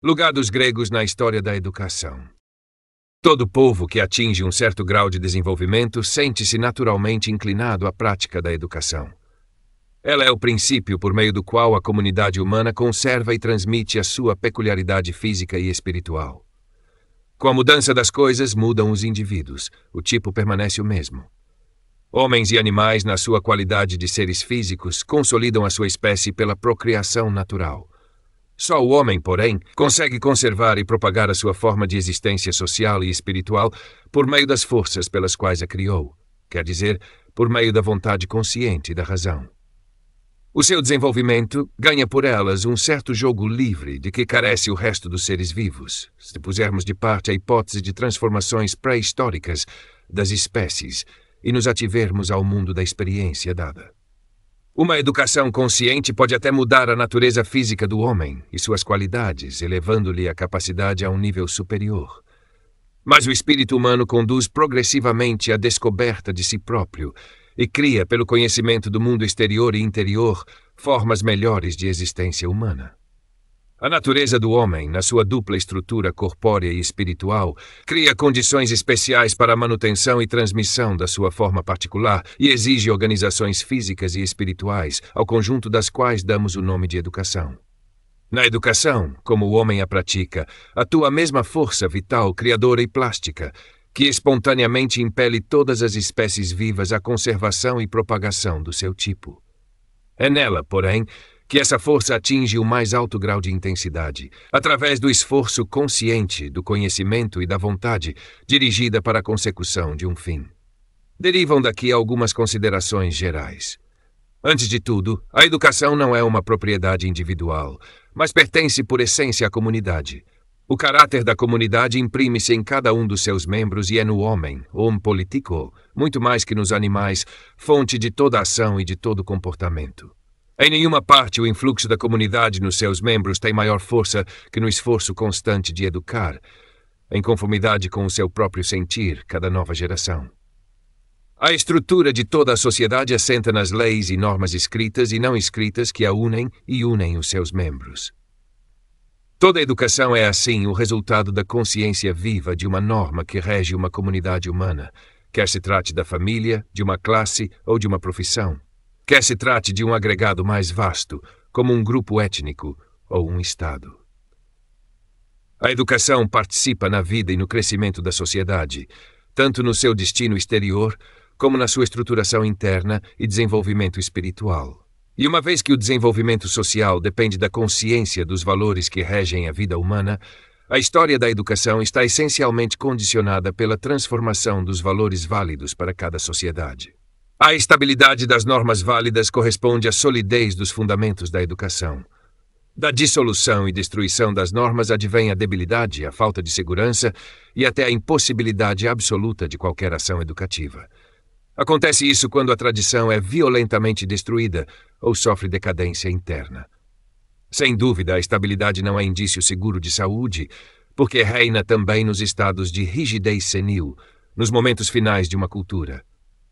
Lugar dos gregos na história da educação. Todo povo que atinge um certo grau de desenvolvimento sente-se naturalmente inclinado à prática da educação. Ela é o princípio por meio do qual a comunidade humana conserva e transmite a sua peculiaridade física e espiritual. Com a mudança das coisas, mudam os indivíduos. O tipo permanece o mesmo. Homens e animais, na sua qualidade de seres físicos, consolidam a sua espécie pela procriação natural. Só o homem, porém, consegue conservar e propagar a sua forma de existência social e espiritual por meio das forças pelas quais a criou, quer dizer, por meio da vontade consciente e da razão. O seu desenvolvimento ganha por elas um certo jogo livre de que carece o resto dos seres vivos, se pusermos de parte a hipótese de transformações pré-históricas das espécies e nos ativermos ao mundo da experiência dada. Uma educação consciente pode até mudar a natureza física do homem e suas qualidades, elevando-lhe a capacidade a um nível superior. Mas o espírito humano conduz progressivamente à descoberta de si próprio e cria, pelo conhecimento do mundo exterior e interior, formas melhores de existência humana. A natureza do homem, na sua dupla estrutura corpórea e espiritual, cria condições especiais para a manutenção e transmissão da sua forma particular e exige organizações físicas e espirituais, ao conjunto das quais damos o nome de educação. Na educação, como o homem a pratica, atua a mesma força vital, criadora e plástica, que espontaneamente impele todas as espécies vivas à conservação e propagação do seu tipo. É nela, porém, que essa força atinge o mais alto grau de intensidade, através do esforço consciente, do conhecimento e da vontade, dirigida para a consecução de um fim. Derivam daqui algumas considerações gerais. Antes de tudo, a educação não é uma propriedade individual, mas pertence por essência à comunidade. O caráter da comunidade imprime-se em cada um dos seus membros e é no homem, homo politico, muito mais que nos animais, fonte de toda ação e de todo comportamento. Em nenhuma parte o influxo da comunidade nos seus membros tem maior força que no esforço constante de educar, em conformidade com o seu próprio sentir, cada nova geração. A estrutura de toda a sociedade assenta nas leis e normas escritas e não escritas que a unem e unem os seus membros. Toda educação é, assim, o resultado da consciência viva de uma norma que rege uma comunidade humana, quer se trate da família, de uma classe ou de uma profissão. Quer se trate de um agregado mais vasto, como um grupo étnico ou um Estado. A educação participa na vida e no crescimento da sociedade, tanto no seu destino exterior, como na sua estruturação interna e desenvolvimento espiritual. E uma vez que o desenvolvimento social depende da consciência dos valores que regem a vida humana, a história da educação está essencialmente condicionada pela transformação dos valores válidos para cada sociedade. A estabilidade das normas válidas corresponde à solidez dos fundamentos da educação. Da dissolução e destruição das normas advém a debilidade, a falta de segurança e até a impossibilidade absoluta de qualquer ação educativa. Acontece isso quando a tradição é violentamente destruída ou sofre decadência interna. Sem dúvida, a estabilidade não é indício seguro de saúde, porque reina também nos estados de rigidez senil, nos momentos finais de uma cultura.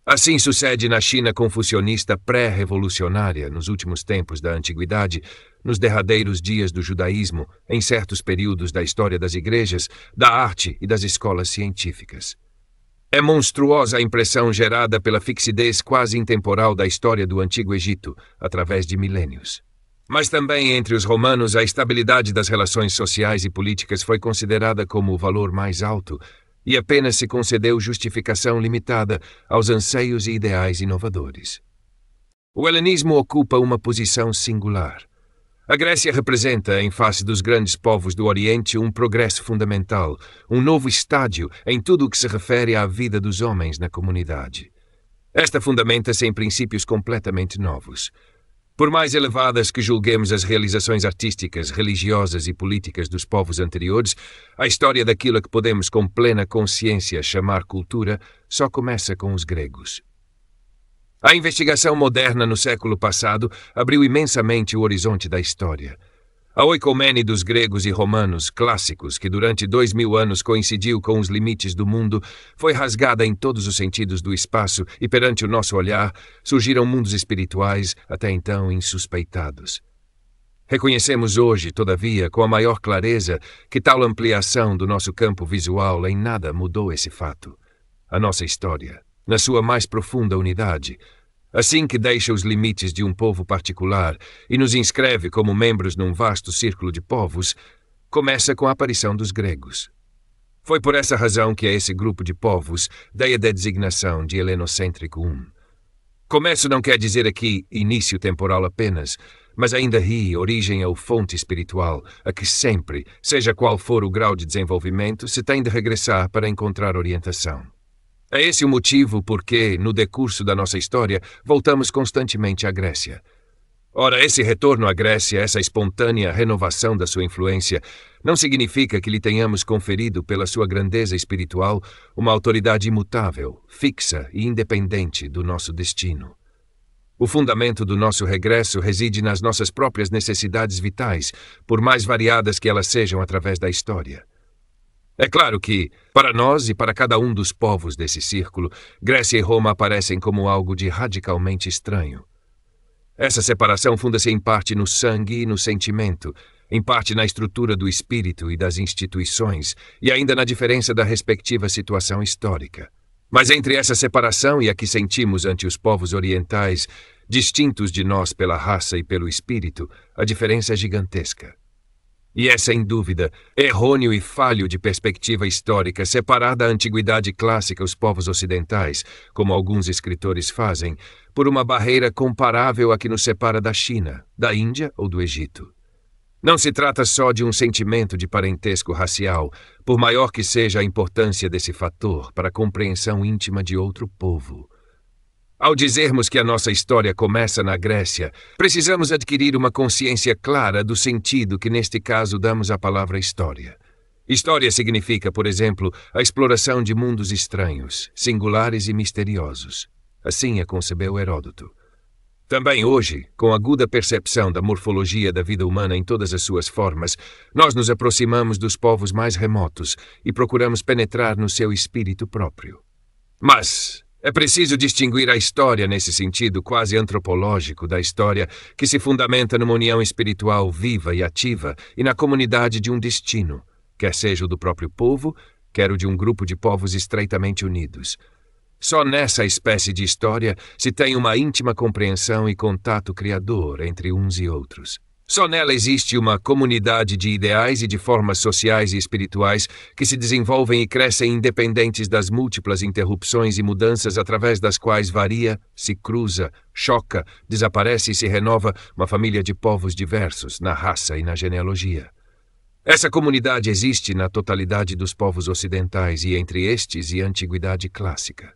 Assim sucede na China confucionista pré-revolucionária, nos últimos tempos da antiguidade, nos derradeiros dias do judaísmo, em certos períodos da história das igrejas, da arte e das escolas científicas. É monstruosa a impressão gerada pela fixidez quase intemporal da história do Antigo Egito, através de milênios. Mas também entre os romanos a estabilidade das relações sociais e políticas foi considerada como o valor mais alto, e apenas se concedeu justificação limitada aos anseios e ideais inovadores. O helenismo ocupa uma posição singular. A Grécia representa, em face dos grandes povos do Oriente, um progresso fundamental, um novo estádio em tudo o que se refere à vida dos homens na comunidade. Esta fundamenta-se em princípios completamente novos. Por mais elevadas que julguemos as realizações artísticas, religiosas e políticas dos povos anteriores, a história daquilo a que podemos com plena consciência chamar cultura só começa com os gregos. A investigação moderna no século passado abriu imensamente o horizonte da história. A oicomene dos gregos e romanos clássicos, que durante 2000 anos coincidiu com os limites do mundo, foi rasgada em todos os sentidos do espaço e perante o nosso olhar surgiram mundos espirituais até então insuspeitados. Reconhecemos hoje, todavia, com a maior clareza, que tal ampliação do nosso campo visual em nada mudou esse fato. A nossa história, na sua mais profunda unidade, assim que deixa os limites de um povo particular e nos inscreve como membros num vasto círculo de povos, começa com a aparição dos gregos. Foi por essa razão que a esse grupo de povos dei a designação de helenocêntrico I. Começo não quer dizer aqui início temporal apenas, mas ainda origem ou fonte espiritual, a que sempre, seja qual for o grau de desenvolvimento, se tem de regressar para encontrar orientação. É esse o motivo por que, no decurso da nossa história, voltamos constantemente à Grécia. Ora, esse retorno à Grécia, essa espontânea renovação da sua influência, não significa que lhe tenhamos conferido, pela sua grandeza espiritual, uma autoridade imutável, fixa e independente do nosso destino. O fundamento do nosso regresso reside nas nossas próprias necessidades vitais, por mais variadas que elas sejam através da história. É claro que, para nós e para cada um dos povos desse círculo, Grécia e Roma aparecem como algo de radicalmente estranho. Essa separação funda-se em parte no sangue e no sentimento, em parte na estrutura do espírito e das instituições, e ainda na diferença da respectiva situação histórica. Mas entre essa separação e a que sentimos ante os povos orientais, distintos de nós pela raça e pelo espírito, a diferença é gigantesca. E é, sem dúvida, errôneo e falho de perspectiva histórica separar da antiguidade clássica os povos ocidentais, como alguns escritores fazem, por uma barreira comparável à que nos separa da China, da Índia ou do Egito. Não se trata só de um sentimento de parentesco racial, por maior que seja a importância desse fator para a compreensão íntima de outro povo. Ao dizermos que a nossa história começa na Grécia, precisamos adquirir uma consciência clara do sentido que neste caso damos à palavra história. História significa, por exemplo, a exploração de mundos estranhos, singulares e misteriosos. Assim a concebeu Heródoto. Também hoje, com aguda percepção da morfologia da vida humana em todas as suas formas, nós nos aproximamos dos povos mais remotos e procuramos penetrar no seu espírito próprio. Mas é preciso distinguir a história nesse sentido quase antropológico da história que se fundamenta numa união espiritual viva e ativa e na comunidade de um destino, quer seja o do próprio povo, quer o de um grupo de povos estreitamente unidos. Só nessa espécie de história se tem uma íntima compreensão e contato criador entre uns e outros. Só nela existe uma comunidade de ideais e de formas sociais e espirituais que se desenvolvem e crescem independentes das múltiplas interrupções e mudanças através das quais varia, se cruza, choca, desaparece e se renova uma família de povos diversos na raça e na genealogia. Essa comunidade existe na totalidade dos povos ocidentais e entre estes e a antiguidade clássica.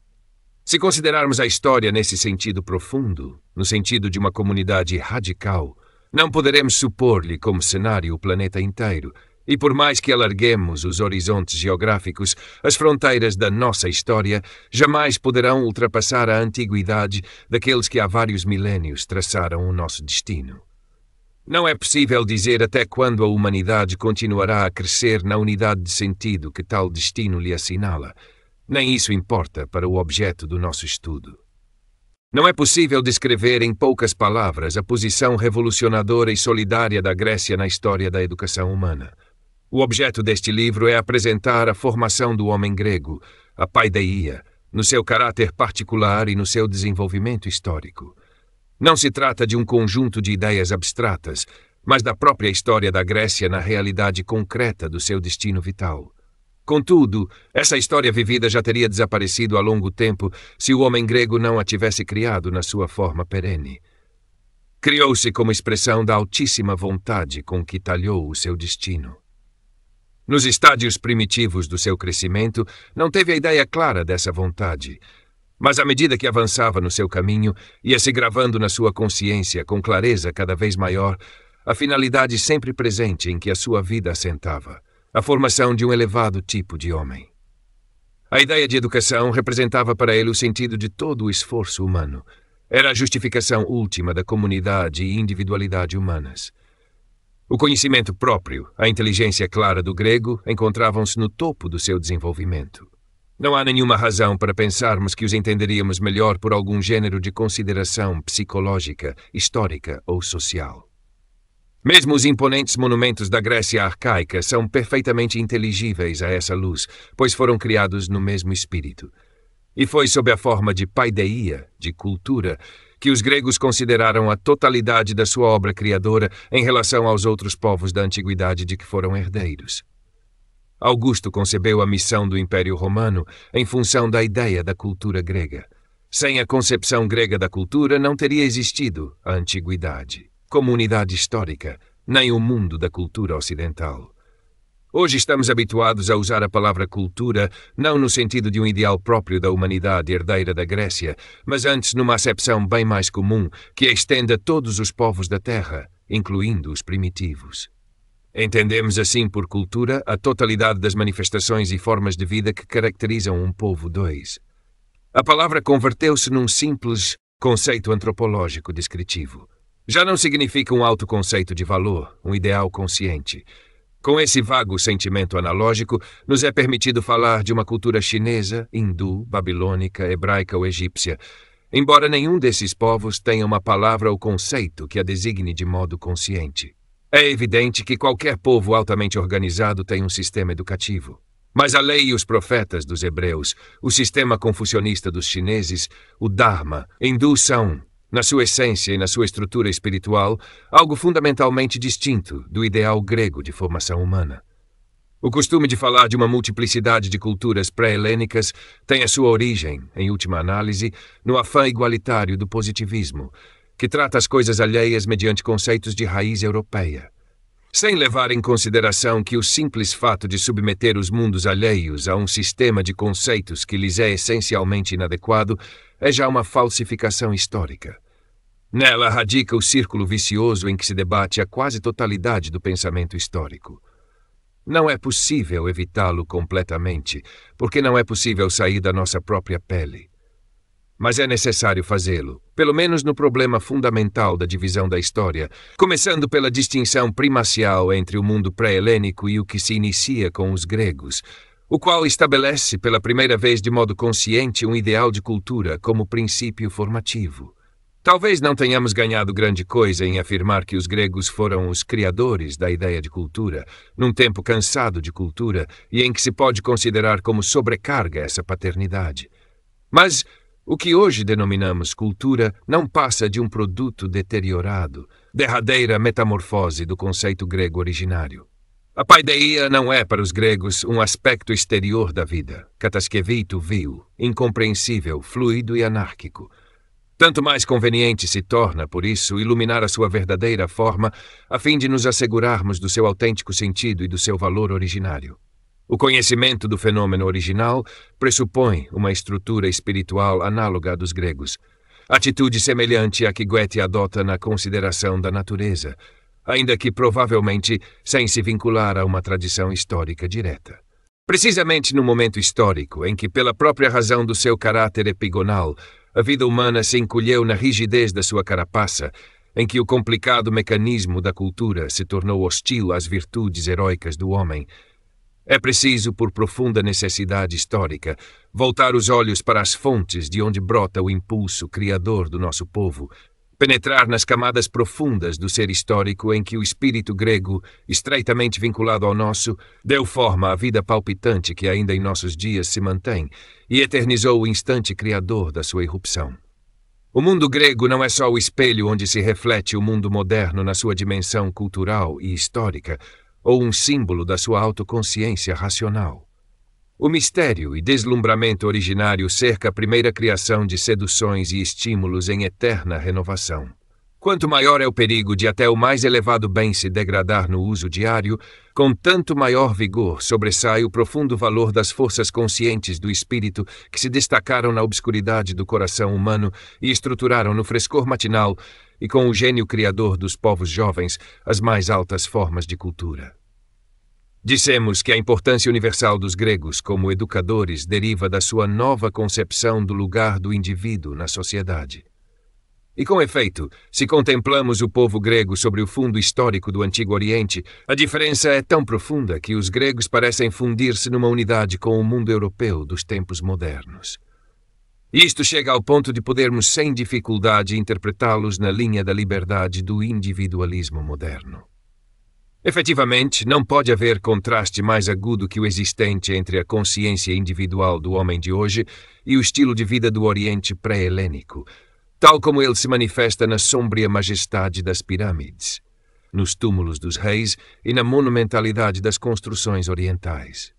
Se considerarmos a história nesse sentido profundo, no sentido de uma comunidade radical, não poderemos supor-lhe como cenário o planeta inteiro, e por mais que alarguemos os horizontes geográficos, as fronteiras da nossa história jamais poderão ultrapassar a antiguidade daqueles que há vários milénios traçaram o nosso destino. Não é possível dizer até quando a humanidade continuará a crescer na unidade de sentido que tal destino lhe assinala. Nem isso importa para o objeto do nosso estudo. Não é possível descrever em poucas palavras a posição revolucionadora e solidária da Grécia na história da educação humana. O objeto deste livro é apresentar a formação do homem grego, a paideia, no seu caráter particular e no seu desenvolvimento histórico. Não se trata de um conjunto de ideias abstratas, mas da própria história da Grécia na realidade concreta do seu destino vital. Contudo, essa história vivida já teria desaparecido há longo tempo se o homem grego não a tivesse criado na sua forma perene. Criou-se como expressão da altíssima vontade com que talhou o seu destino. Nos estádios primitivos do seu crescimento, não teve a ideia clara dessa vontade, mas à medida que avançava no seu caminho, ia se gravando na sua consciência com clareza cada vez maior a finalidade sempre presente em que a sua vida assentava. A formação de um elevado tipo de homem. A ideia de educação representava para ele o sentido de todo o esforço humano. Era a justificação última da comunidade e individualidade humanas. O conhecimento próprio, a inteligência clara do grego encontravam-se no topo do seu desenvolvimento. Não há nenhuma razão para pensarmos que os entenderíamos melhor por algum gênero de consideração psicológica, histórica ou social. Mesmo os imponentes monumentos da Grécia arcaica são perfeitamente inteligíveis a essa luz, pois foram criados no mesmo espírito. E foi sob a forma de paideia, de cultura, que os gregos consideraram a totalidade da sua obra criadora em relação aos outros povos da antiguidade de que foram herdeiros. Augusto concebeu a missão do Império Romano em função da ideia da cultura grega. Sem a concepção grega da cultura não teria existido a antiguidade, como unidade histórica, nem o mundo da cultura ocidental. Hoje estamos habituados a usar a palavra cultura não no sentido de um ideal próprio da humanidade herdeira da Grécia, mas antes numa acepção bem mais comum que a estende a todos os povos da Terra, incluindo os primitivos. Entendemos assim por cultura a totalidade das manifestações e formas de vida que caracterizam um povo dois. A palavra converteu-se num simples conceito antropológico descritivo. Já não significa um autoconceito de valor, um ideal consciente. Com esse vago sentimento analógico, nos é permitido falar de uma cultura chinesa, hindu, babilônica, hebraica ou egípcia, embora nenhum desses povos tenha uma palavra ou conceito que a designe de modo consciente. É evidente que qualquer povo altamente organizado tem um sistema educativo. Mas a lei e os profetas dos hebreus, o sistema confucionista dos chineses, o Dharma, hindu são, na sua essência e na sua estrutura espiritual, algo fundamentalmente distinto do ideal grego de formação humana. O costume de falar de uma multiplicidade de culturas pré-helênicas tem a sua origem, em última análise, no afã igualitário do positivismo, que trata as coisas alheias mediante conceitos de raiz europeia. Sem levar em consideração que o simples fato de submeter os mundos alheios a um sistema de conceitos que lhes é essencialmente inadequado é já uma falsificação histórica. Nela radica o círculo vicioso em que se debate a quase totalidade do pensamento histórico. Não é possível evitá-lo completamente, porque não é possível sair da nossa própria pele. Mas é necessário fazê-lo, pelo menos no problema fundamental da divisão da história, começando pela distinção primacial entre o mundo pré-helênico e o que se inicia com os gregos, o qual estabelece pela primeira vez de modo consciente um ideal de cultura como princípio formativo. Talvez não tenhamos ganhado grande coisa em afirmar que os gregos foram os criadores da ideia de cultura, num tempo cansado de cultura e em que se pode considerar como sobrecarga essa paternidade. Mas o que hoje denominamos cultura não passa de um produto deteriorado, derradeira metamorfose do conceito grego originário. A paideia não é para os gregos um aspecto exterior da vida, kataskevitu viu, incompreensível, fluido e anárquico. Tanto mais conveniente se torna, por isso, iluminar a sua verdadeira forma, a fim de nos assegurarmos do seu autêntico sentido e do seu valor originário. O conhecimento do fenômeno original pressupõe uma estrutura espiritual análoga à dos gregos, atitude semelhante à que Goethe adota na consideração da natureza, ainda que provavelmente sem se vincular a uma tradição histórica direta. Precisamente no momento histórico em que, pela própria razão do seu caráter epigonal, a vida humana se encolheu na rigidez da sua carapaça, em que o complicado mecanismo da cultura se tornou hostil às virtudes heróicas do homem, é preciso, por profunda necessidade histórica, voltar os olhos para as fontes de onde brota o impulso criador do nosso povo, penetrar nas camadas profundas do ser histórico em que o espírito grego, estreitamente vinculado ao nosso, deu forma à vida palpitante que ainda em nossos dias se mantém e eternizou o instante criador da sua irrupção. O mundo grego não é só o espelho onde se reflete o mundo moderno na sua dimensão cultural e histórica, ou um símbolo da sua autoconsciência racional. O mistério e deslumbramento originário cerca a primeira criação de seduções e estímulos em eterna renovação. Quanto maior é o perigo de até o mais elevado bem se degradar no uso diário, com tanto maior vigor sobressai o profundo valor das forças conscientes do espírito que se destacaram na obscuridade do coração humano e estruturaram no frescor matinal e com o gênio criador dos povos jovens as mais altas formas de cultura. Dissemos que a importância universal dos gregos como educadores deriva da sua nova concepção do lugar do indivíduo na sociedade. E com efeito, se contemplamos o povo grego sobre o fundo histórico do Antigo Oriente, a diferença é tão profunda que os gregos parecem fundir-se numa unidade com o mundo europeu dos tempos modernos. Isto chega ao ponto de podermos sem dificuldade interpretá-los na linha da liberdade do individualismo moderno. Efetivamente, não pode haver contraste mais agudo que o existente entre a consciência individual do homem de hoje e o estilo de vida do Oriente pré-helênico, tal como ele se manifesta na sombria majestade das pirâmides, nos túmulos dos reis e na monumentalidade das construções orientais.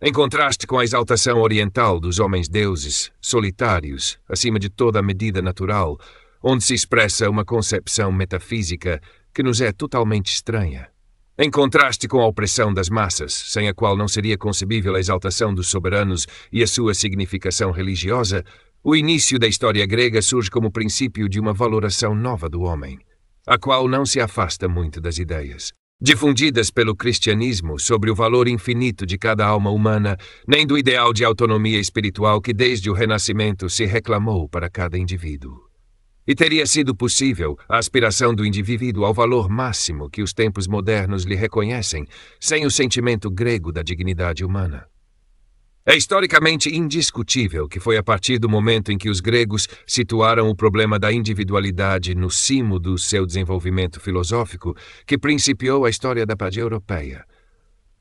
Em contraste com a exaltação oriental dos homens-deuses, solitários, acima de toda a medida natural, onde se expressa uma concepção metafísica que nos é totalmente estranha. Em contraste com a opressão das massas, sem a qual não seria concebível a exaltação dos soberanos e a sua significação religiosa, o início da história grega surge como princípio de uma valoração nova do homem, a qual não se afasta muito das ideias difundidas pelo cristianismo sobre o valor infinito de cada alma humana, nem do ideal de autonomia espiritual que desde o Renascimento se reclamou para cada indivíduo. E teria sido possível a aspiração do indivíduo ao valor máximo que os tempos modernos lhe reconhecem, sem o sentimento grego da dignidade humana. É historicamente indiscutível que foi a partir do momento em que os gregos situaram o problema da individualidade no cimo do seu desenvolvimento filosófico que principiou a história da paz europeia.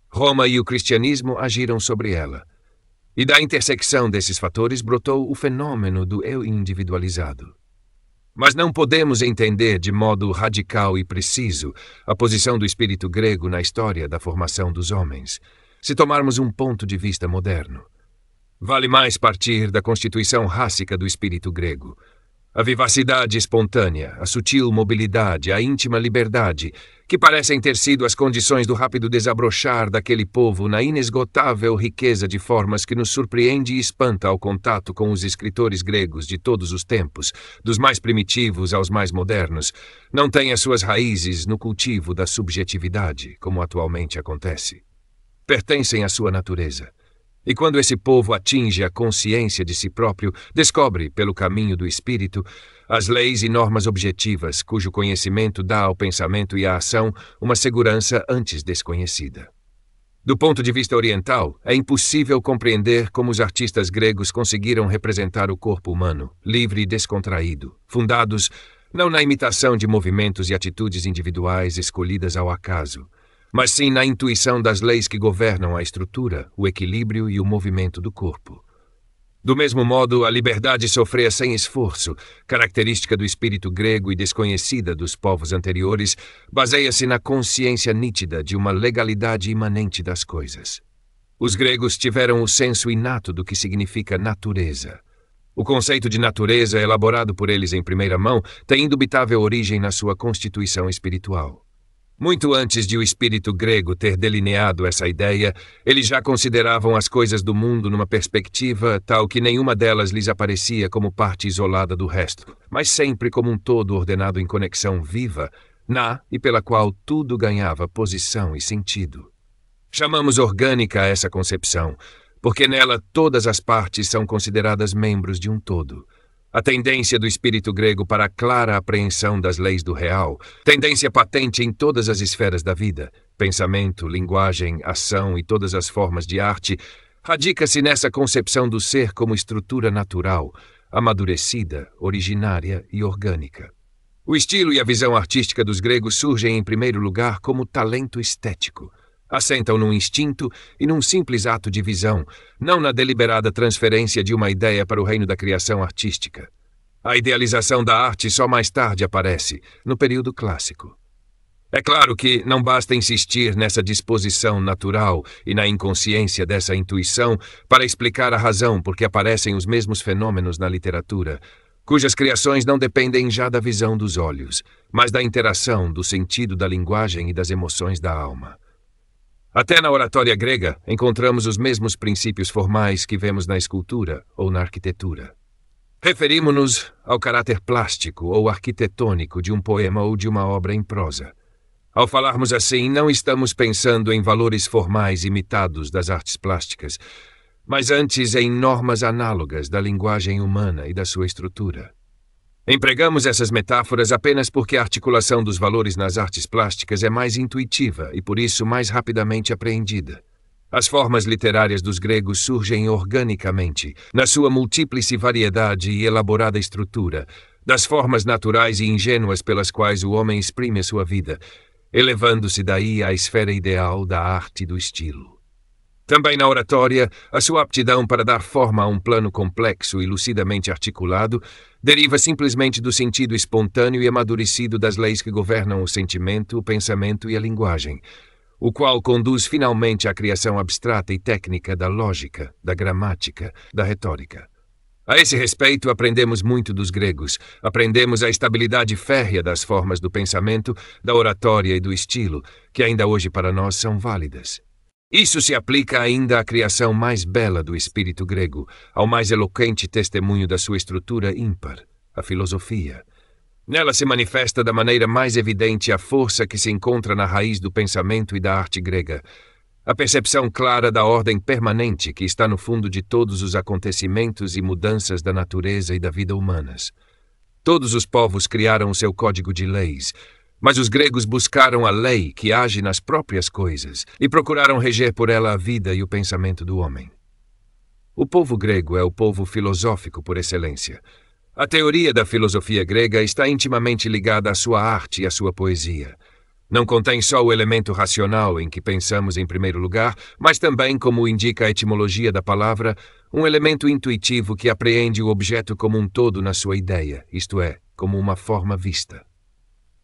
Roma e o cristianismo agiram sobre ela. E da intersecção desses fatores brotou o fenômeno do eu individualizado. Mas não podemos entender de modo radical e preciso a posição do espírito grego na história da formação dos homens, se tomarmos um ponto de vista moderno. Vale mais partir da constituição rássica do espírito grego. A vivacidade espontânea, a sutil mobilidade, a íntima liberdade, que parecem ter sido as condições do rápido desabrochar daquele povo na inesgotável riqueza de formas que nos surpreende e espanta ao contato com os escritores gregos de todos os tempos, dos mais primitivos aos mais modernos, não têm as suas raízes no cultivo da subjetividade, como atualmente acontece. Pertencem à sua natureza. E quando esse povo atinge a consciência de si próprio, descobre, pelo caminho do espírito, as leis e normas objetivas, cujo conhecimento dá ao pensamento e à ação uma segurança antes desconhecida. Do ponto de vista oriental, é impossível compreender como os artistas gregos conseguiram representar o corpo humano, livre e descontraído, fundados não na imitação de movimentos e atitudes individuais escolhidas ao acaso, mas sim na intuição das leis que governam a estrutura, o equilíbrio e o movimento do corpo. Do mesmo modo, a liberdade sofria sem esforço, característica do espírito grego e desconhecida dos povos anteriores, baseia-se na consciência nítida de uma legalidade imanente das coisas. Os gregos tiveram o senso inato do que significa natureza. O conceito de natureza, elaborado por eles em primeira mão, tem indubitável origem na sua constituição espiritual. Muito antes de o espírito grego ter delineado essa ideia, eles já consideravam as coisas do mundo numa perspectiva tal que nenhuma delas lhes aparecia como parte isolada do resto, mas sempre como um todo ordenado em conexão viva, na e pela qual tudo ganhava posição e sentido. Chamamos orgânica essa concepção, porque nela todas as partes são consideradas membros de um todo. A tendência do espírito grego para a clara apreensão das leis do real, tendência patente em todas as esferas da vida, pensamento, linguagem, ação e todas as formas de arte, radica-se nessa concepção do ser como estrutura natural, amadurecida, originária e orgânica. O estilo e a visão artística dos gregos surgem em primeiro lugar como talento estético. Assentam num instinto e num simples ato de visão, não na deliberada transferência de uma ideia para o reino da criação artística. A idealização da arte só mais tarde aparece, no período clássico. É claro que não basta insistir nessa disposição natural e na inconsciência dessa intuição para explicar a razão por que aparecem os mesmos fenômenos na literatura, cujas criações não dependem já da visão dos olhos, mas da interação do sentido da linguagem e das emoções da alma. Até na oratória grega, encontramos os mesmos princípios formais que vemos na escultura ou na arquitetura. Referimos-nos ao caráter plástico ou arquitetônico de um poema ou de uma obra em prosa. Ao falarmos assim, não estamos pensando em valores formais imitados das artes plásticas, mas antes em normas análogas da linguagem humana e da sua estrutura. Empregamos essas metáforas apenas porque a articulação dos valores nas artes plásticas é mais intuitiva e, por isso, mais rapidamente apreendida. As formas literárias dos gregos surgem organicamente, na sua múltiplice variedade e elaborada estrutura, das formas naturais e ingênuas pelas quais o homem exprime a sua vida, elevando-se daí à esfera ideal da arte e do estilo. Também na oratória, a sua aptidão para dar forma a um plano complexo e lucidamente articulado deriva simplesmente do sentido espontâneo e amadurecido das leis que governam o sentimento, o pensamento e a linguagem, o qual conduz finalmente à criação abstrata e técnica da lógica, da gramática, da retórica. A esse respeito, aprendemos muito dos gregos. Aprendemos a estabilidade férrea das formas do pensamento, da oratória e do estilo, que ainda hoje para nós são válidas. Isso se aplica ainda à criação mais bela do espírito grego, ao mais eloquente testemunho da sua estrutura ímpar, a filosofia. Nela se manifesta da maneira mais evidente a força que se encontra na raiz do pensamento e da arte grega, a percepção clara da ordem permanente que está no fundo de todos os acontecimentos e mudanças da natureza e da vida humanas. Todos os povos criaram o seu código de leis, mas os gregos buscaram a lei que age nas próprias coisas e procuraram reger por ela a vida e o pensamento do homem. O povo grego é o povo filosófico por excelência. A teoria da filosofia grega está intimamente ligada à sua arte e à sua poesia. Não contém só o elemento racional em que pensamos em primeiro lugar, mas também, como indica a etimologia da palavra, um elemento intuitivo que apreende o objeto como um todo na sua ideia, isto é, como uma forma vista.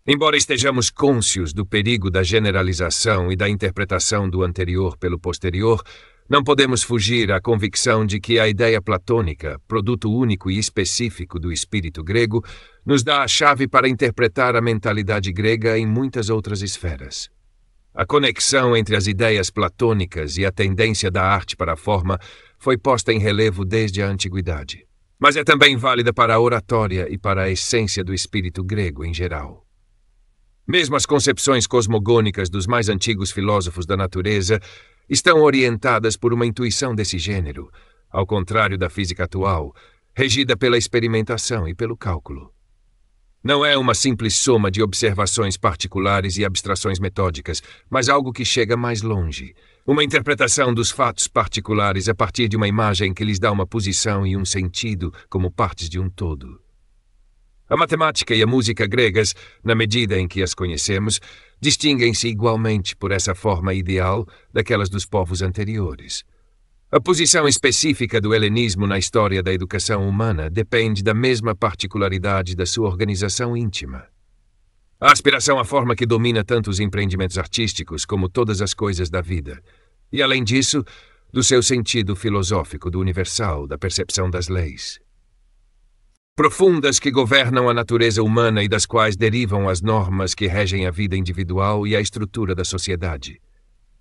Embora estejamos cônscios do perigo da generalização e da interpretação do anterior pelo posterior, não podemos fugir à convicção de que a ideia platônica, produto único e específico do espírito grego, nos dá a chave para interpretar a mentalidade grega em muitas outras esferas. A conexão entre as ideias platônicas e a tendência da arte para a forma foi posta em relevo desde a antiguidade, mas é também válida para a oratória e para a essência do espírito grego em geral. Mesmo as concepções cosmogônicas dos mais antigos filósofos da natureza estão orientadas por uma intuição desse gênero, ao contrário da física atual, regida pela experimentação e pelo cálculo. Não é uma simples soma de observações particulares e abstrações metódicas, mas algo que chega mais longe, uma interpretação dos fatos particulares a partir de uma imagem que lhes dá uma posição e um sentido como partes de um todo. A matemática e a música gregas, na medida em que as conhecemos, distinguem-se igualmente por essa forma ideal daquelas dos povos anteriores. A posição específica do helenismo na história da educação humana depende da mesma particularidade da sua organização íntima. A aspiração à forma que domina tanto os empreendimentos artísticos como todas as coisas da vida, e, além disso, do seu sentido filosófico do universal, da percepção das leis profundas que governam a natureza humana e das quais derivam as normas que regem a vida individual e a estrutura da sociedade.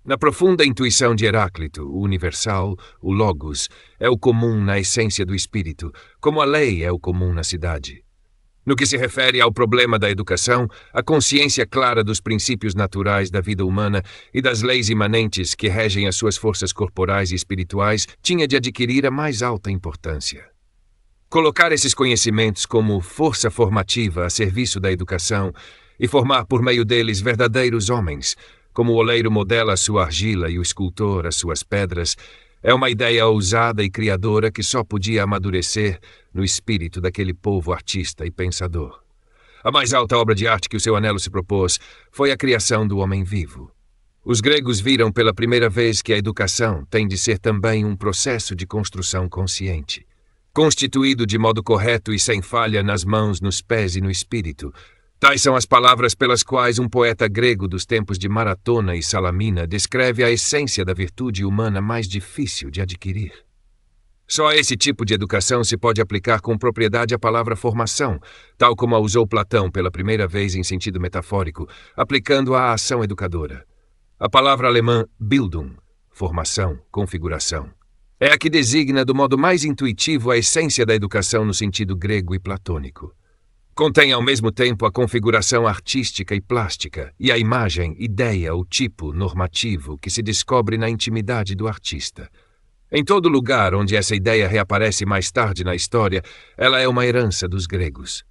Na profunda intuição de Heráclito, o universal, o logos, é o comum na essência do espírito, como a lei é o comum na cidade. No que se refere ao problema da educação, a consciência clara dos princípios naturais da vida humana e das leis imanentes que regem as suas forças corporais e espirituais tinha de adquirir a mais alta importância. Colocar esses conhecimentos como força formativa a serviço da educação e formar por meio deles verdadeiros homens, como o oleiro modela a sua argila e o escultor as suas pedras, é uma ideia ousada e criadora que só podia amadurecer no espírito daquele povo artista e pensador. A mais alta obra de arte que o seu anelo se propôs foi a criação do homem vivo. Os gregos viram pela primeira vez que a educação tem de ser também um processo de construção consciente, constituído de modo correto e sem falha nas mãos, nos pés e no espírito. Tais são as palavras pelas quais um poeta grego dos tempos de Maratona e Salamina descreve a essência da virtude humana mais difícil de adquirir. Só a esse tipo de educação se pode aplicar com propriedade a palavra formação, tal como a usou Platão pela primeira vez em sentido metafórico, aplicando-a à ação educadora. A palavra alemã Bildung, formação, configuração, é a que designa do modo mais intuitivo a essência da educação no sentido grego e platônico. Contém ao mesmo tempo a configuração artística e plástica e a imagem, ideia ou tipo normativo que se descobre na intimidade do artista. Em todo lugar onde essa ideia reaparece mais tarde na história, ela é uma herança dos gregos.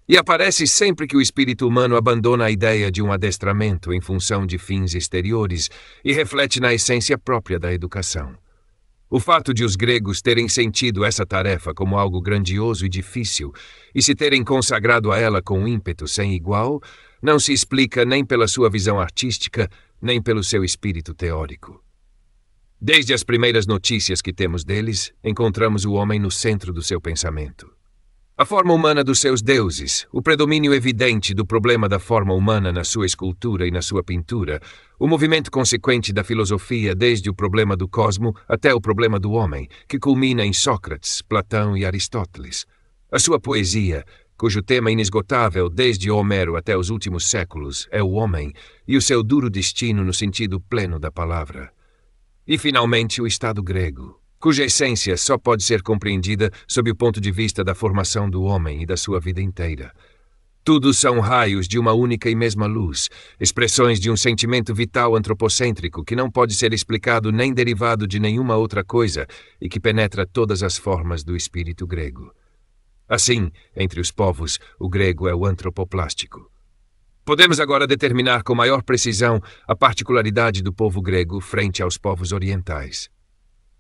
E aparece sempre que o espírito humano abandona a ideia de um adestramento em função de fins exteriores e reflete na essência própria da educação. O fato de os gregos terem sentido essa tarefa como algo grandioso e difícil e se terem consagrado a ela com ímpeto sem igual, não se explica nem pela sua visão artística, nem pelo seu espírito teórico. Desde as primeiras notícias que temos deles, encontramos o homem no centro do seu pensamento. A forma humana dos seus deuses, o predomínio evidente do problema da forma humana na sua escultura e na sua pintura, o movimento consequente da filosofia desde o problema do cosmo até o problema do homem, que culmina em Sócrates, Platão e Aristóteles. A sua poesia, cujo tema inesgotável desde Homero até os últimos séculos é o homem e o seu duro destino no sentido pleno da palavra. E, finalmente, o Estado grego, cuja essência só pode ser compreendida sob o ponto de vista da formação do homem e da sua vida inteira. Tudo são raios de uma única e mesma luz, expressões de um sentimento vital antropocêntrico que não pode ser explicado nem derivado de nenhuma outra coisa e que penetra todas as formas do espírito grego. Assim, entre os povos, o grego é o antropoplástico. Podemos agora determinar com maior precisão a particularidade do povo grego frente aos povos orientais.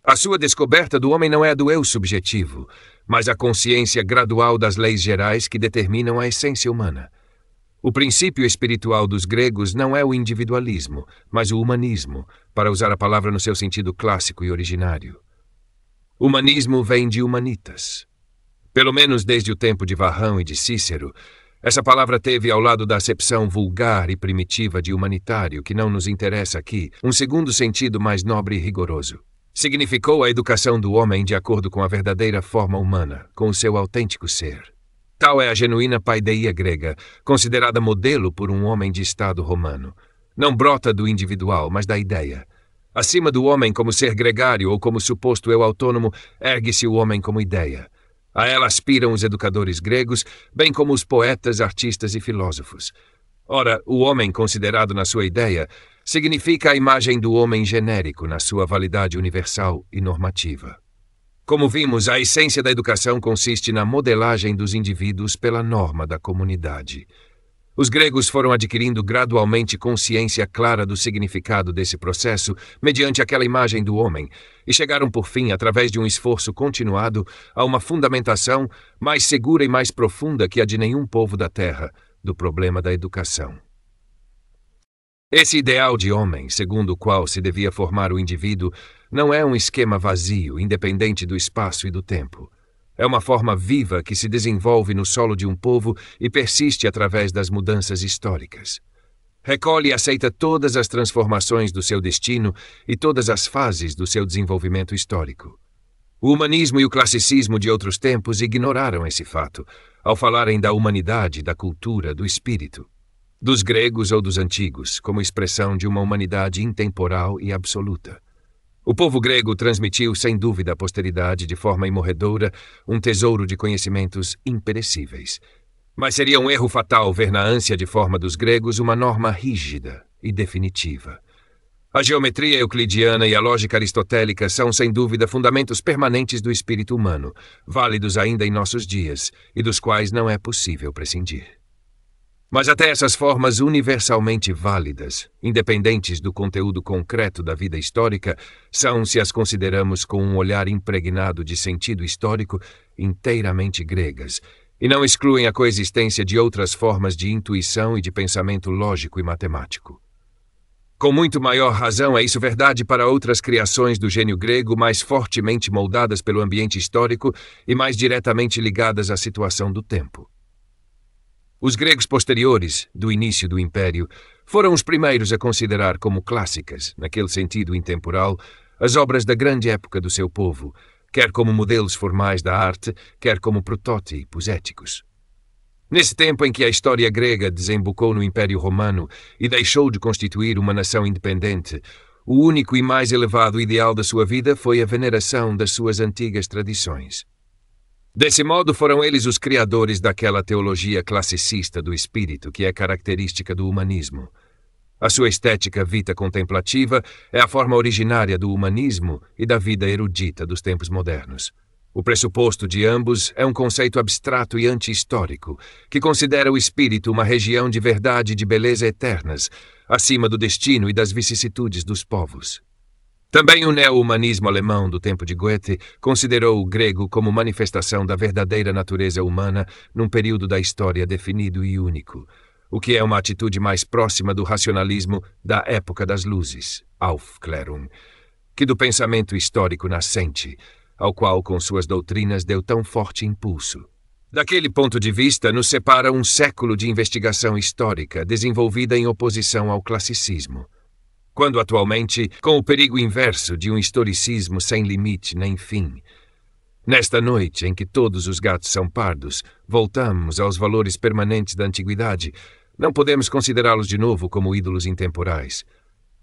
A sua descoberta do homem não é a do eu subjetivo, mas a consciência gradual das leis gerais que determinam a essência humana. O princípio espiritual dos gregos não é o individualismo, mas o humanismo, para usar a palavra no seu sentido clássico e originário. Humanismo vem de humanitas. Pelo menos desde o tempo de Varrão e de Cícero, essa palavra teve, ao lado da acepção vulgar e primitiva de humanitário, que não nos interessa aqui, um segundo sentido mais nobre e rigoroso. Significou a educação do homem de acordo com a verdadeira forma humana, com o seu autêntico ser. Tal é a genuína paideia grega, considerada modelo por um homem de Estado romano. Não brota do individual, mas da ideia. Acima do homem como ser gregário ou como suposto eu autônomo, ergue-se o homem como ideia. A ela aspiram os educadores gregos, bem como os poetas, artistas e filósofos. Ora, o homem considerado na sua ideia significa a imagem do homem genérico na sua validade universal e normativa. Como vimos, a essência da educação consiste na modelagem dos indivíduos pela norma da comunidade. Os gregos foram adquirindo gradualmente consciência clara do significado desse processo mediante aquela imagem do homem e chegaram, por fim, através de um esforço continuado, a uma fundamentação mais segura e mais profunda que a de nenhum povo da Terra do problema da educação. Esse ideal de homem, segundo o qual se devia formar o indivíduo, não é um esquema vazio, independente do espaço e do tempo. É uma forma viva que se desenvolve no solo de um povo e persiste através das mudanças históricas. Recolhe e aceita todas as transformações do seu destino e todas as fases do seu desenvolvimento histórico. O humanismo e o classicismo de outros tempos ignoraram esse fato, ao falarem da humanidade, da cultura, do espírito, dos gregos ou dos antigos, como expressão de uma humanidade intemporal e absoluta. O povo grego transmitiu, sem dúvida, à posteridade, de forma imorredoura, um tesouro de conhecimentos imperecíveis. Mas seria um erro fatal ver na ânsia de forma dos gregos uma norma rígida e definitiva. A geometria euclidiana e a lógica aristotélica são, sem dúvida, fundamentos permanentes do espírito humano, válidos ainda em nossos dias, e dos quais não é possível prescindir. Mas até essas formas universalmente válidas, independentes do conteúdo concreto da vida histórica, são, se as consideramos com um olhar impregnado de sentido histórico, inteiramente gregas, e não excluem a coexistência de outras formas de intuição e de pensamento lógico e matemático. Com muito maior razão é isso verdade para outras criações do gênio grego mais fortemente moldadas pelo ambiente histórico e mais diretamente ligadas à situação do tempo. Os gregos posteriores, do início do Império, foram os primeiros a considerar como clássicas, naquele sentido intemporal, as obras da grande época do seu povo, quer como modelos formais da arte, quer como protótipos éticos. Nesse tempo em que a história grega desembocou no Império Romano e deixou de constituir uma nação independente, o único e mais elevado ideal da sua vida foi a veneração das suas antigas tradições. Desse modo, foram eles os criadores daquela teologia classicista do espírito que é característica do humanismo. A sua estética vita contemplativa é a forma originária do humanismo e da vida erudita dos tempos modernos. O pressuposto de ambos é um conceito abstrato e anti-histórico, que considera o espírito uma região de verdade e de beleza eternas, acima do destino e das vicissitudes dos povos. Também o neo-humanismo alemão do tempo de Goethe considerou o grego como manifestação da verdadeira natureza humana num período da história definido e único. o que é uma atitude mais próxima do racionalismo da época das luzes, Aufklärung, que do pensamento histórico nascente, ao qual com suas doutrinas deu tão forte impulso. Daquele ponto de vista, nos separa um século de investigação histórica desenvolvida em oposição ao classicismo, quando atualmente, com o perigo inverso de um historicismo sem limite nem fim. Nesta noite em que todos os gatos são pardos, voltamos aos valores permanentes da antiguidade. Não podemos considerá-los de novo como ídolos intemporais.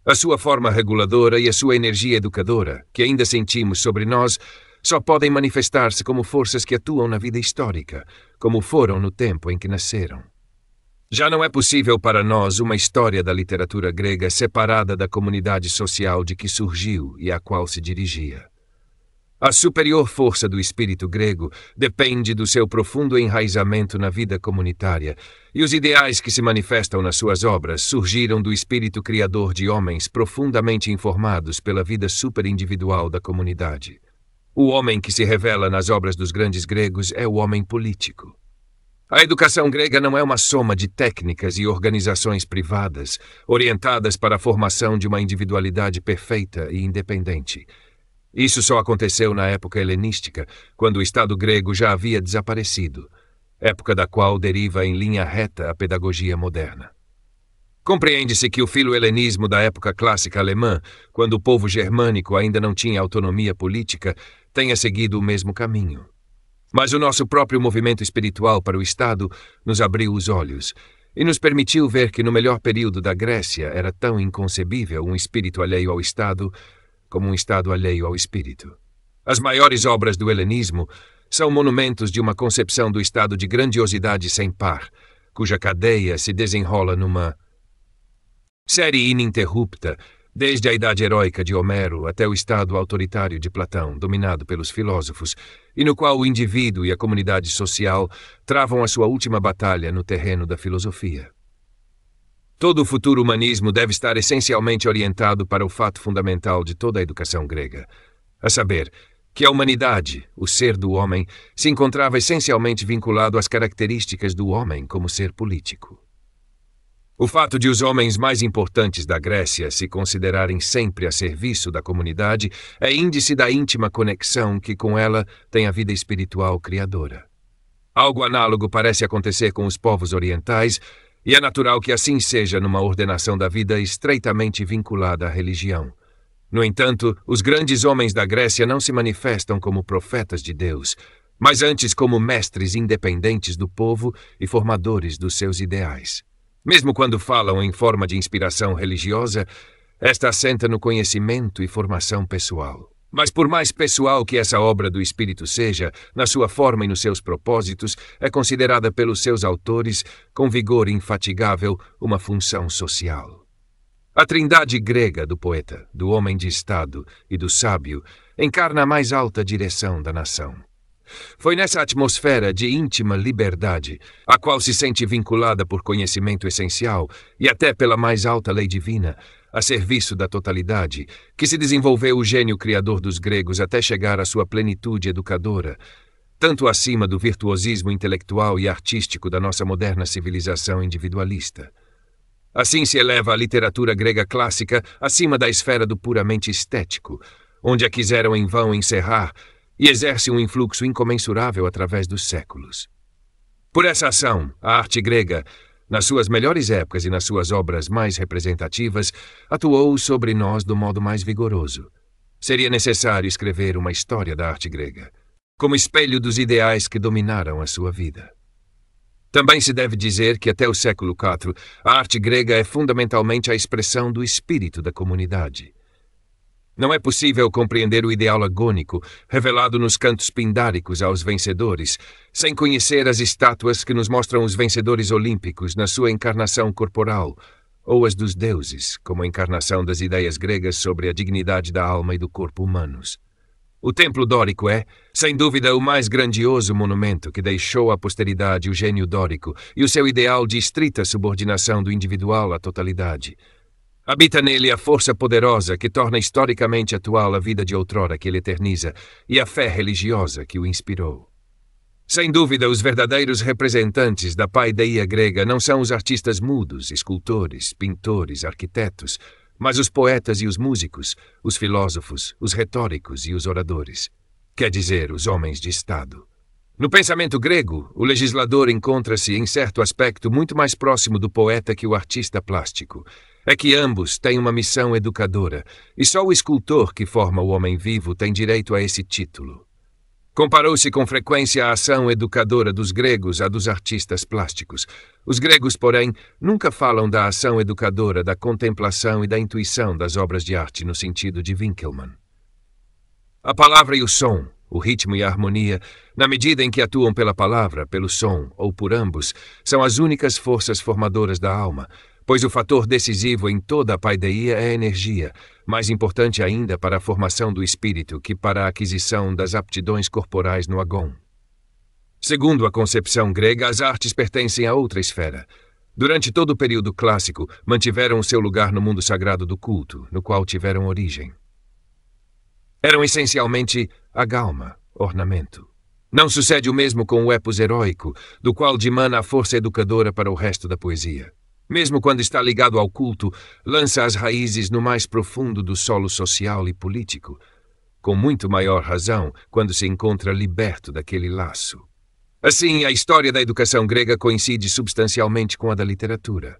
A sua forma reguladora e a sua energia educadora, que ainda sentimos sobre nós, só podem manifestar-se como forças que atuam na vida histórica, como foram no tempo em que nasceram. Já não é possível para nós uma história da literatura grega separada da comunidade social de que surgiu e à qual se dirigia. A superior força do espírito grego depende do seu profundo enraizamento na vida comunitária, e os ideais que se manifestam nas suas obras surgiram do espírito criador de homens profundamente informados pela vida superindividual da comunidade. O homem que se revela nas obras dos grandes gregos é o homem político. A educação grega não é uma soma de técnicas e organizações privadas, orientadas para a formação de uma individualidade perfeita e independente. Isso só aconteceu na época helenística, quando o Estado grego já havia desaparecido, época da qual deriva em linha reta a pedagogia moderna. Compreende-se que o filo-helenismo da época clássica alemã, quando o povo germânico ainda não tinha autonomia política, tenha seguido o mesmo caminho. Mas o nosso próprio movimento espiritual para o Estado nos abriu os olhos e nos permitiu ver que no melhor período da Grécia era tão inconcebível um espírito alheio ao Estado como um Estado alheio ao espírito. As maiores obras do helenismo são monumentos de uma concepção do Estado de grandiosidade sem par, cuja cadeia se desenrola numa série ininterrupta, desde a idade heróica de Homero até o estado autoritário de Platão, dominado pelos filósofos, e no qual o indivíduo e a comunidade social travam a sua última batalha no terreno da filosofia. Todo o futuro humanismo deve estar essencialmente orientado para o fato fundamental de toda a educação grega, a saber, que a humanidade, o ser do homem, se encontrava essencialmente vinculado às características do homem como ser político. O fato de os homens mais importantes da Grécia se considerarem sempre a serviço da comunidade é índice da íntima conexão que com ela tem a vida espiritual criadora. Algo análogo parece acontecer com os povos orientais, e é natural que assim seja numa ordenação da vida estreitamente vinculada à religião. No entanto, os grandes homens da Grécia não se manifestam como profetas de Deus, mas antes como mestres independentes do povo e formadores dos seus ideais. Mesmo quando falam em forma de inspiração religiosa, esta assenta no conhecimento e formação pessoal. Mas por mais pessoal que essa obra do Espírito seja, na sua forma e nos seus propósitos, é considerada pelos seus autores, com vigor infatigável, uma função social. A trindade grega do poeta, do homem de Estado e do sábio encarna a mais alta direção da nação. Foi nessa atmosfera de íntima liberdade, a qual se sente vinculada por conhecimento essencial e até pela mais alta lei divina, a serviço da totalidade, que se desenvolveu o gênio criador dos gregos até chegar à sua plenitude educadora, tanto acima do virtuosismo intelectual e artístico da nossa moderna civilização individualista. Assim se eleva a literatura grega clássica acima da esfera do puramente estético, onde a quiseram em vão encerrar, e exerce um influxo incomensurável através dos séculos. Por essa ação, a arte grega, nas suas melhores épocas e nas suas obras mais representativas, atuou sobre nós do modo mais vigoroso. Seria necessário escrever uma história da arte grega, como espelho dos ideais que dominaram a sua vida. Também se deve dizer que até o século IV, a arte grega é fundamentalmente a expressão do espírito da comunidade. Não é possível compreender o ideal agônico, revelado nos cantos pindáricos aos vencedores, sem conhecer as estátuas que nos mostram os vencedores olímpicos na sua encarnação corporal, ou as dos deuses, como a encarnação das ideias gregas sobre a dignidade da alma e do corpo humanos. O templo dórico é, sem dúvida, o mais grandioso monumento que deixou à posteridade o gênio dórico e o seu ideal de estrita subordinação do individual à totalidade. Habita nele a força poderosa que torna historicamente atual a vida de outrora que ele eterniza e a fé religiosa que o inspirou. Sem dúvida, os verdadeiros representantes da paideia grega não são os artistas mudos, escultores, pintores, arquitetos, mas os poetas e os músicos, os filósofos, os retóricos e os oradores. Quer dizer, os homens de Estado. No pensamento grego, o legislador encontra-se, em certo aspecto, muito mais próximo do poeta que o artista plástico. É que ambos têm uma missão educadora, e só o escultor que forma o homem vivo tem direito a esse título. Comparou-se com frequência a ação educadora dos gregos à dos artistas plásticos. Os gregos, porém, nunca falam da ação educadora, da contemplação e da intuição das obras de arte no sentido de Winckelmann. A palavra e o som, o ritmo e a harmonia, na medida em que atuam pela palavra, pelo som ou por ambos, são as únicas forças formadoras da alma, pois o fator decisivo em toda a paideia é a energia, mais importante ainda para a formação do espírito que para a aquisição das aptidões corporais no agon. Segundo a concepção grega, as artes pertencem a outra esfera. Durante todo o período clássico, mantiveram o seu lugar no mundo sagrado do culto, no qual tiveram origem. Eram essencialmente agalma, ornamento. Não sucede o mesmo com o epos heróico, do qual dimana a força educadora para o resto da poesia. Mesmo quando está ligado ao culto, lança as raízes no mais profundo do solo social e político, com muito maior razão quando se encontra liberto daquele laço. Assim, a história da educação grega coincide substancialmente com a da literatura.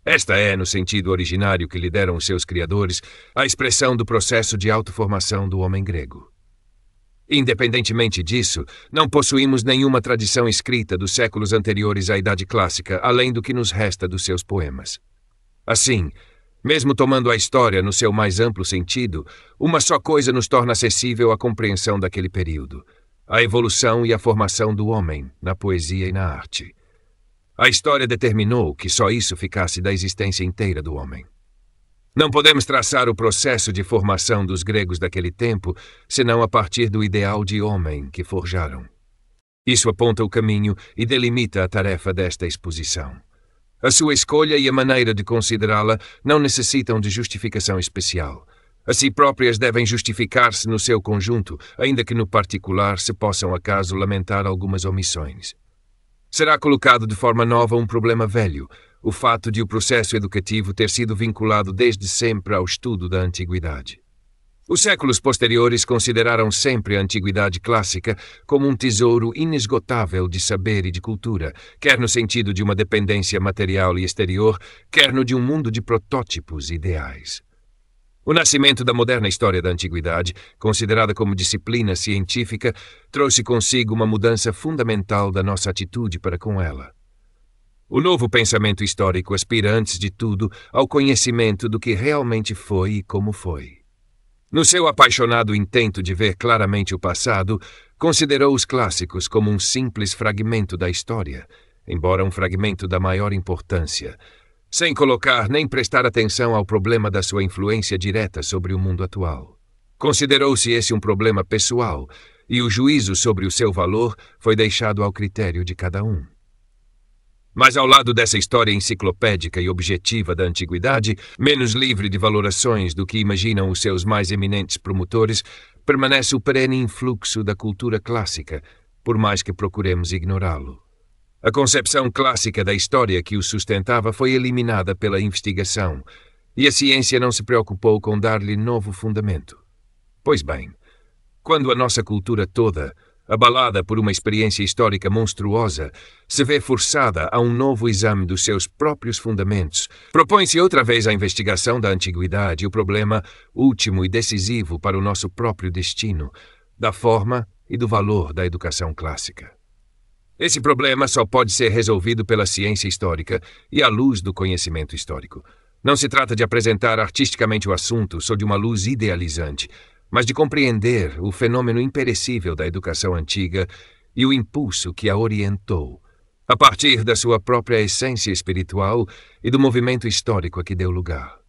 Esta é, no sentido originário que lhe deram os seus criadores, a expressão do processo de autoformação do homem grego. Independentemente disso, não possuímos nenhuma tradição escrita dos séculos anteriores à Idade Clássica, além do que nos resta dos seus poemas. Assim, mesmo tomando a história no seu mais amplo sentido, uma só coisa nos torna acessível à compreensão daquele período: a evolução e a formação do homem na poesia e na arte. A história determinou que só isso ficasse da existência inteira do homem. Não podemos traçar o processo de formação dos gregos daquele tempo, senão a partir do ideal de homem que forjaram. Isso aponta o caminho e delimita a tarefa desta exposição. A sua escolha e a maneira de considerá-la não necessitam de justificação especial. A si próprias devem justificar-se no seu conjunto, ainda que no particular se possam acaso lamentar algumas omissões. Será colocado de forma nova um problema velho, o fato de o processo educativo ter sido vinculado desde sempre ao estudo da antiguidade. Os séculos posteriores consideraram sempre a antiguidade clássica como um tesouro inesgotável de saber e de cultura, quer no sentido de uma dependência material e exterior, quer no de um mundo de protótipos ideais. O nascimento da moderna história da antiguidade, considerada como disciplina científica, trouxe consigo uma mudança fundamental da nossa atitude para com ela. O novo pensamento histórico aspira, antes de tudo, ao conhecimento do que realmente foi e como foi. No seu apaixonado intento de ver claramente o passado, considerou os clássicos como um simples fragmento da história, embora um fragmento da maior importância, sem colocar nem prestar atenção ao problema da sua influência direta sobre o mundo atual. Considerou-se esse um problema pessoal, e o juízo sobre o seu valor foi deixado ao critério de cada um. Mas ao lado dessa história enciclopédica e objetiva da antiguidade, menos livre de valorações do que imaginam os seus mais eminentes promotores, permanece o perene influxo da cultura clássica, por mais que procuremos ignorá-lo. A concepção clássica da história que o sustentava foi eliminada pela investigação, e a ciência não se preocupou com dar-lhe novo fundamento. Pois bem, quando a nossa cultura toda, abalada por uma experiência histórica monstruosa, se vê forçada a um novo exame dos seus próprios fundamentos, propõe-se outra vez a investigação da antiguidade e o problema último e decisivo para o nosso próprio destino, da forma e do valor da educação clássica. Esse problema só pode ser resolvido pela ciência histórica e à luz do conhecimento histórico. Não se trata de apresentar artisticamente o assunto sob uma luz idealizante, mas de compreender o fenômeno imperecível da educação antiga e o impulso que a orientou, a partir da sua própria essência espiritual e do movimento histórico a que deu lugar.